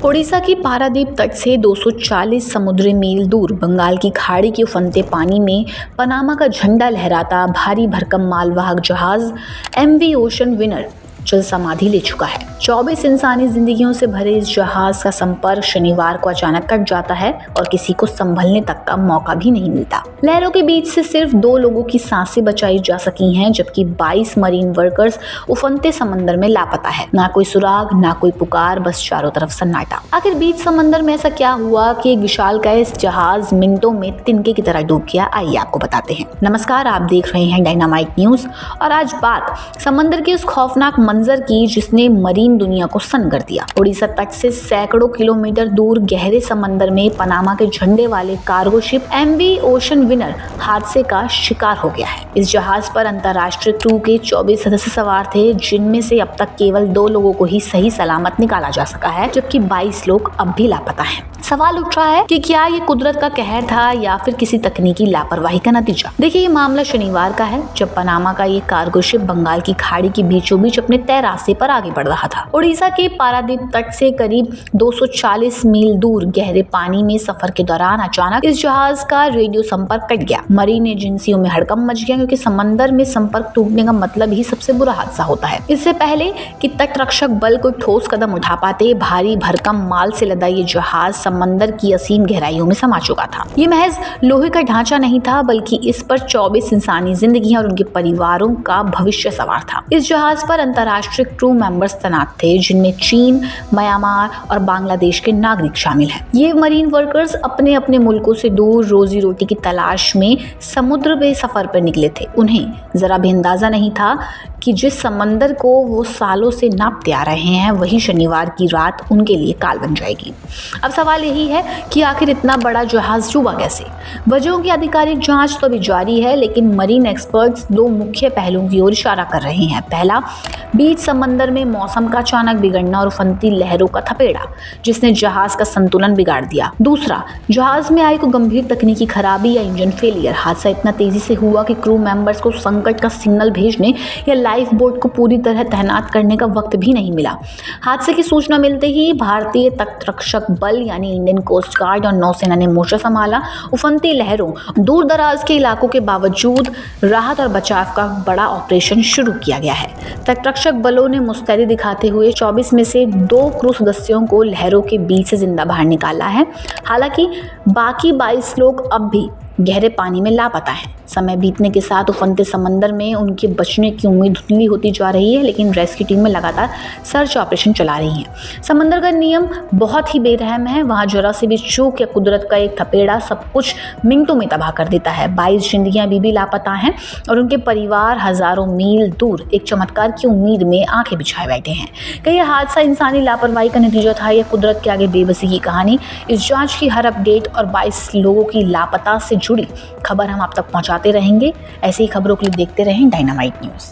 ओडिशा की पारादीप तट से 240 समुद्री मील दूर बंगाल की खाड़ी के उफनते पानी में पनामा का झंडा लहराता भारी भरकम मालवाहक जहाज MV ओशन विनर जल समाधि ले चुका है। 24 इंसानी जिंदगियों से भरे इस जहाज का संपर्क शनिवार को अचानक कट जाता है और किसी को संभलने तक का मौका भी नहीं मिलता। लहरों के बीच से सिर्फ 2 लोगों की सांसें बचाई जा सकी हैं, जबकि 22 मरीन वर्कर्स उफनते समंदर में लापता है। ना कोई सुराग, ना कोई पुकार, बस चारों तरफ सन्नाटा। आखिर बीच समंदर में ऐसा क्या हुआ कि एक विशालकाय इस जहाज मिनटों में तिनके की तरह डूब गया? आइए आपको बताते हैं। नमस्कार, आप देख रहे हैं डायनामाइट न्यूज और आज बात समंदर के उस खौफनाक मंजर की जिसने मरीन दुनिया को सन्न कर दिया। ओडिशा तट से सैकड़ों किलोमीटर दूर गहरे समंदर में पनामा के झंडे वाले cargo ship MV ocean winner हादसे का शिकार हो गया है। इस जहाज पर अंतर्राष्ट्रीय क्रू के 24 सदस्य सवार थे, जिनमें से अब तक केवल 2 लोगों को ही सही सलामत निकाला जा सका है, जबकि 22 लोग अब भी लापता हैं। सवाल उठ रहा है कि क्या ये कुदरत का कहर था या फिर किसी तकनीकी लापरवाही का नतीजा। देखिए, ये मामला शनिवार का है, जब पनामा का ये कार्गो शिप बंगाल की खाड़ी के बीचों बीच अपने तय रास्ते पर आगे बढ़ रहा था। ओडिशा के पारादीप तट से करीब 240 मील दूर गहरे पानी में सफर के दौरान अचानक इस जहाज का रेडियो संपर्क कट गया। मरीन एजेंसियों में हड़कंप मच गया, क्योंकि समंदर में संपर्क टूटने का मतलब ही सबसे बुरा हादसा होता है। इससे पहले कि तट रक्षक बल कोई ठोस कदम उठा पाते, भारी भरकम माल से लदा ये जहाज समंदर की असीम गहराइयों में समा चुका था। ये महज लोहे का ढांचा नहीं था, बल्कि इस पर 24 इंसानी जिंदगियां और उनके परिवारों का भविष्य सवार था। इस जहाज पर अंतर्राष्ट्रीय क्रू मेंबर्स तैनात थे, जिनमें चीन, म्यांमार और बांग्लादेश के नागरिक शामिल हैं। ये मरीन वर्कर्स अपने अपने मुल्कों से दूर रोजी रोटी की तलाश में समुद्र में सफर पर निकले थे। उन्हें जरा भी अंदाजा नहीं था कि जिस समंदर को वो सालों से नापते आ रहे हैं, वही शनिवार की रात उनके लिए काल बन जाएगी। अब सवाल यही है कि आखिर इतना बड़ा जहाज डूबा कैसे? वजहों की आधिकारिक जांच तो अभी जारी है, लेकिन मरीन एक्सपर्ट्स 2 मुख्य पहलुओं की ओर इशारा कर रहे हैं। पहला, बीच समंदर में मौसम का अचानक बिगड़ना और उफनती लहरों का थपेड़ा, जिसने जहाज का संतुलन बिगाड़ दिया। दूसरा, जहाज में आई कोई गंभीर तकनीकी खराबी या इंजन फेलियर। हादसा इतना तेजी से हुआ कि क्रू मेंबर्स को संकट का सिग्नल भेजने या लाइफ बोट को पूरी तरह तैनात करने का वक्त भी नहीं मिला। हादसे की सूचना मिलते ही भारतीय तट रक्षक बल यानी इंडियन कोस्ट गार्ड और नौसेना ने मोर्चा संभाला। उफनती लहरों, दूर दराज के इलाकों के बावजूद राहत और बचाव का बड़ा ऑपरेशन शुरू किया गया है। तट रक्षक बलों ने मुस्तैदी दिखाते हुए 24 में से 2 क्रू सदस्यों को लहरों के बीच से जिंदा बाहर निकाला है। हालांकि बाकी 22 लोग अब भी गहरे पानी में लापता हैं। समय बीतने के साथ उफनते समंदर में उनके बचने की उम्मीद धुंधली होती जा रही है, लेकिन रेस्क्यू टीमें लगातार सर्च ऑपरेशन चला रही हैं। समंदर का नियम बहुत ही बेरहम है। वहाँ जरा से भी चूक या कुदरत का एक थपेड़ा सब कुछ मिनटों में तबाह कर देता है। 22 जिंदगियां अभी भी लापता हैं और उनके परिवार हजारों मील दूर एक चमत्कार की उम्मीद में आंखें बिछाए बैठे हैं। कहीं यह हादसा इंसानी लापरवाही का नतीजा था या कुदरत के आगे बेबसी की कहानी? इस जांच की हर अपडेट और 22 लोगों की लापता से जुड़ी खबर हम आप तक पहुंचाते रहेंगे। ऐसी ही खबरों के लिए देखते रहें डायनामाइट न्यूज़।